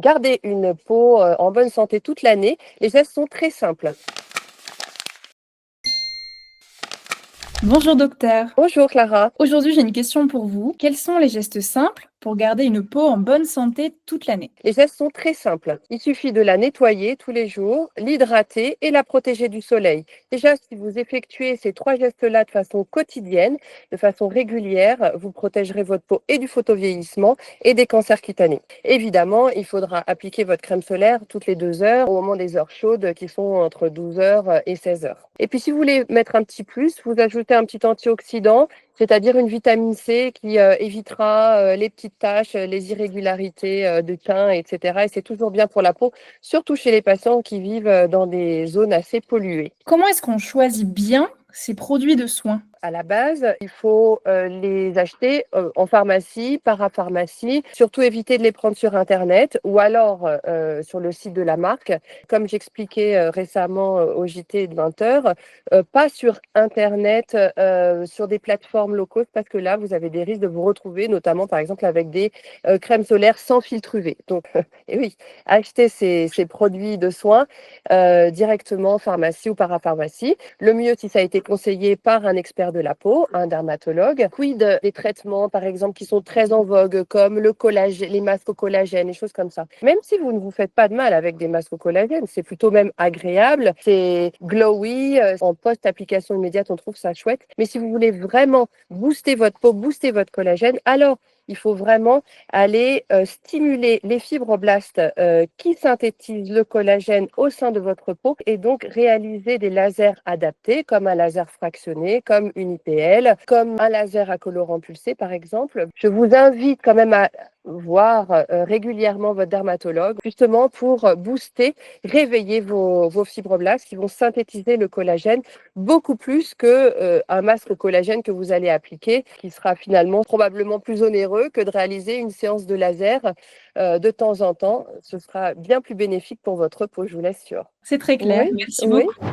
garder une peau en bonne santé toute l'année, les gestes sont très simples. Bonjour docteur. Bonjour Clara. Aujourd'hui, j'ai une question pour vous. Quels sont les gestes simples pour garder une peau en bonne santé toute l'année? Les gestes sont très simples. Il suffit de la nettoyer tous les jours, l'hydrater et la protéger du soleil. Déjà, si vous effectuez ces 3 gestes-là de façon quotidienne, de façon régulière, vous protégerez votre peau et du photovieillissement et des cancers cutanés. Évidemment, il faudra appliquer votre crème solaire toutes les 2 heures au moment des heures chaudes qui sont entre 12 heures et 16 heures. Et puis, si vous voulez mettre un petit plus, vous ajoutez un petit antioxydant, c'est-à-dire une vitamine C qui évitera les petites taches, les irrégularités de teint, etc. Et c'est toujours bien pour la peau, surtout chez les patients qui vivent dans des zones assez polluées. Comment est-ce qu'on choisit bien ces produits de soins? À la base, il faut les acheter en pharmacie, parapharmacie. Surtout éviter de les prendre sur internet ou alors sur le site de la marque. Comme j'expliquais récemment au JT de 20 h, pas sur internet, sur des plateformes low cost, parce que là, vous avez des risques de vous retrouver, notamment par exemple avec des crèmes solaires sans filtre UV. Donc, et oui, acheter ces produits de soins directement en pharmacie ou parapharmacie. Le mieux si ça a été conseillé par un expert de la peau, un dermatologue. Quid des traitements, par exemple, qui sont très en vogue, comme le collagène, les masques au collagène, des choses comme ça. Même si vous ne vous faites pas de mal avec des masques au collagène, c'est plutôt même agréable, c'est glowy, en post-application immédiate, on trouve ça chouette. Mais si vous voulez vraiment booster votre peau, booster votre collagène, alors il faut vraiment aller stimuler les fibroblastes qui synthétisent le collagène au sein de votre peau et donc réaliser des lasers adaptés comme un laser fractionné, comme une IPL, comme un laser à colorant pulsé par exemple. Je vous invite quand même à voir régulièrement votre dermatologue justement pour booster, réveiller vos fibroblastes qui vont synthétiser le collagène beaucoup plus que un masque au collagène que vous allez appliquer, qui sera finalement probablement plus onéreux que de réaliser une séance de laser de temps en temps. Ce sera bien plus bénéfique pour votre peau, je vous l'assure. C'est très clair. Oui, Merci oui. beaucoup.